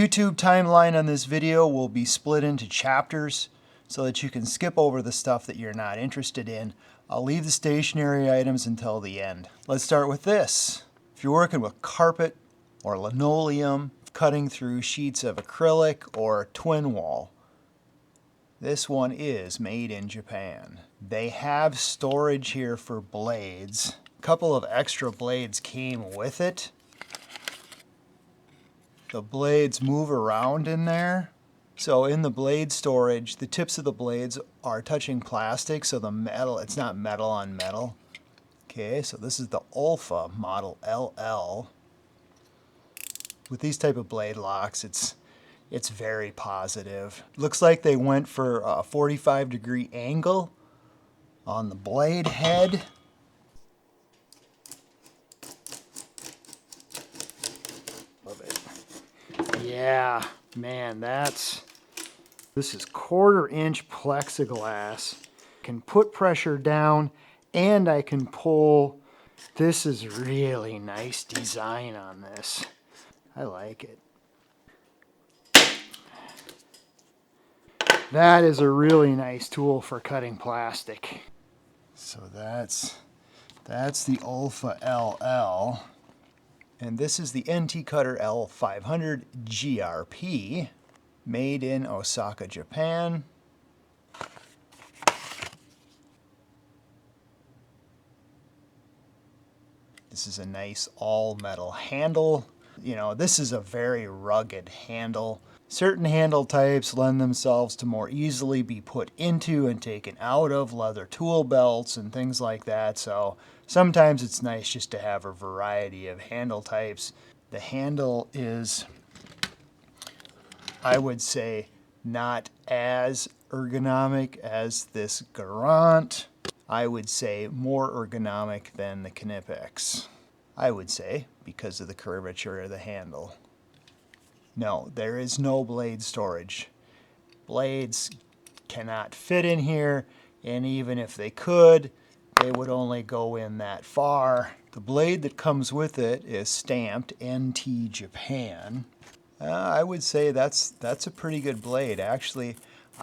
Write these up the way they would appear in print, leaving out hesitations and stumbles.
YouTube timeline on this video will be split into chapters so that you can skip over the stuff that you're not interested in. I'll leave the stationary items until the end. Let's start with this. If you're working with carpet or linoleum, cutting through sheets of acrylic or twin wall, this one is made in Japan. They have storage here for blades. A couple of extra blades came with it. The blades move around in there. So in the blade storage, the tips of the blades are touching plastic, so the metal, it's not metal on metal. Okay, so this is the Olfa model LL. With these type of blade locks, it's very positive. Looks like they went for a 45-degree angle on the blade head. Love it. Yeah, man, this is 1/4-inch plexiglass. Can put pressure down and I can pull. This is really nice design on this. I like it. That is a really nice tool for cutting plastic. So that's the Olfa LL. And this is the NT Cutter L500 GRP, made in Osaka, Japan. This is a nice all-metal handle. You know, this is a very rugged handle. Certain handle types lend themselves to more easily be put into and taken out of leather tool belts and things like that. So sometimes it's nice just to have a variety of handle types. The handle is, I would say, not as ergonomic as this Garant. I would say more ergonomic than the Knipex. I would say, because of the curvature of the handle. No, there is no blade storage. Blades cannot fit in here, and even if they could, they would only go in that far. The blade that comes with it is stamped NT Japan. I would say that's a pretty good blade. Actually,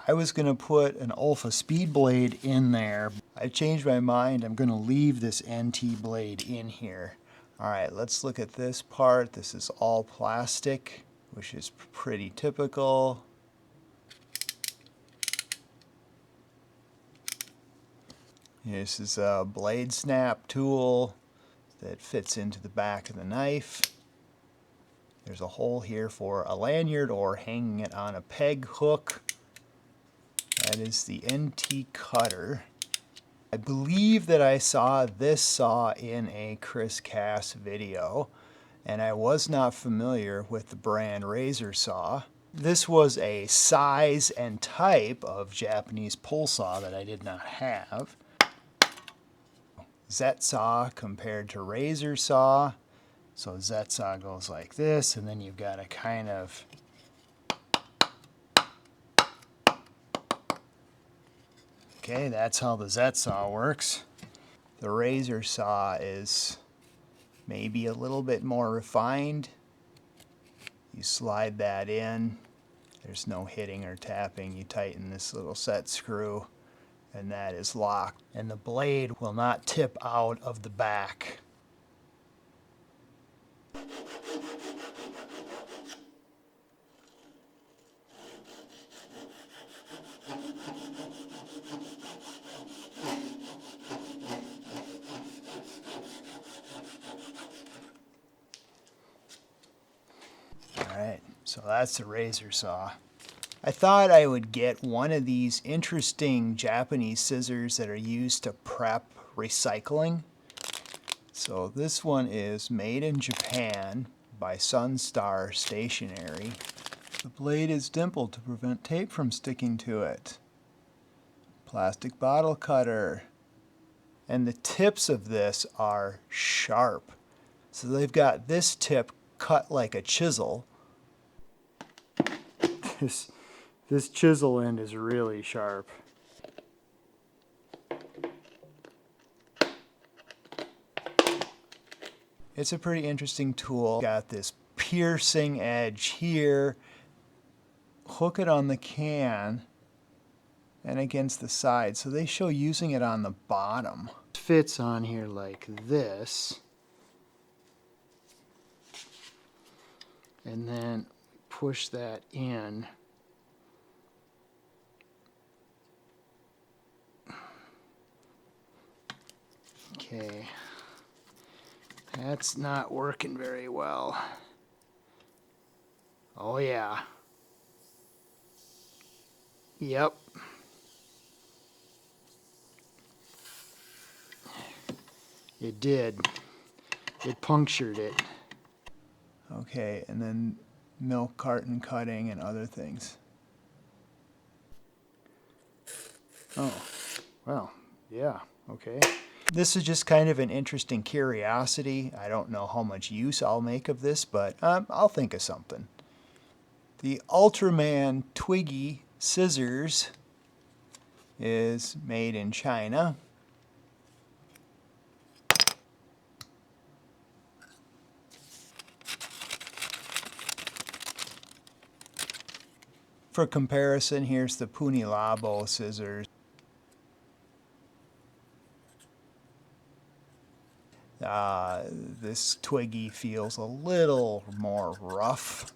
I was going to put an Olfa Speed blade in there. I changed my mind. I'm going to leave this NT blade in here. All right, let's look at this part. This is all plastic, which is pretty typical. This is a blade snap tool that fits into the back of the knife. There's a hole here for a lanyard or hanging it on a peg hook. That is the NT Cutter. I believe that I saw this saw in a Chris Cass video, and I was not familiar with the brand RAZORSAW. This was a size and type of Japanese pull saw that I did not have. ZSaw compared to RAZORSAW. So ZSaw goes like this, and then you've got a kind of okay, that's how the ZSaw works. The RAZORSAW is maybe a little bit more refined. You slide that in. There's no hitting or tapping. You tighten this little set screw, and that is locked. And the blade will not tip out of the back. Alright, so that's the RAZORSAW. I thought I would get one of these interesting Japanese scissors that are used to prep recycling. So this one is made in Japan by Sunstar Stationery. The blade is dimpled to prevent tape from sticking to it. Plastic bottle cutter. And the tips of this are sharp. So they've got this tip cut like a chisel. This chisel end is really sharp. It's a pretty interesting tool. Got this piercing edge here, hook it on the can and against the side. So they show using it on the bottom. It fits on here like this. And then push that in. Okay. That's not working very well. Oh yeah. Yep. It did. It punctured it. Okay, and then milk carton cutting and other things. Oh, well, yeah, okay. This is just kind of an interesting curiosity. I don't know how much use I'll make of this, but I'll think of something. The Ultraman Twiggy Scissors is made in China. For comparison, here's the Punilabo scissors. This Twiggy feels a little more rough,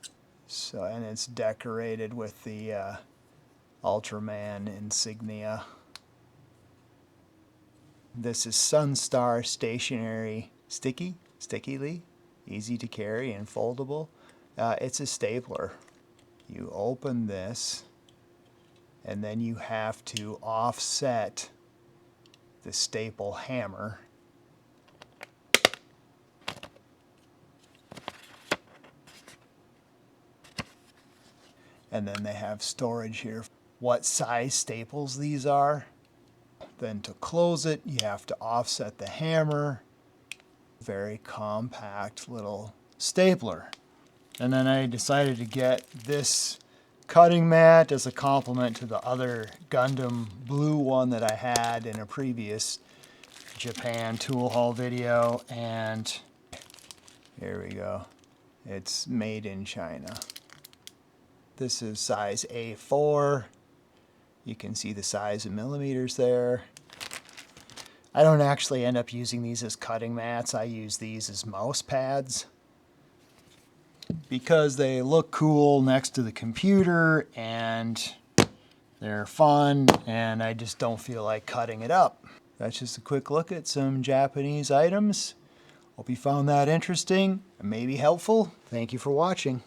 so, and it's decorated with the Ultraman insignia. This is Sunstar Stationery Sticky-ly, easy to carry and foldable. It's a stapler. You open this, and then you have to offset the staple hammer. And then they have storage here. What size staples these are. Then to close it, you have to offset the hammer. Very compact little stapler. And then I decided to get this cutting mat as a complement to the other Gundam blue one that I had in a previous Japan tool haul video. And here we go. It's made in China. This is size A4. You can see the size in millimeters there. I don't actually end up using these as cutting mats. I use these as mouse pads because they look cool next to the computer and they're fun, and I just don't feel like cutting it up. That's just a quick look at some Japanese items. Hope you found that interesting and maybe helpful. Thank you for watching.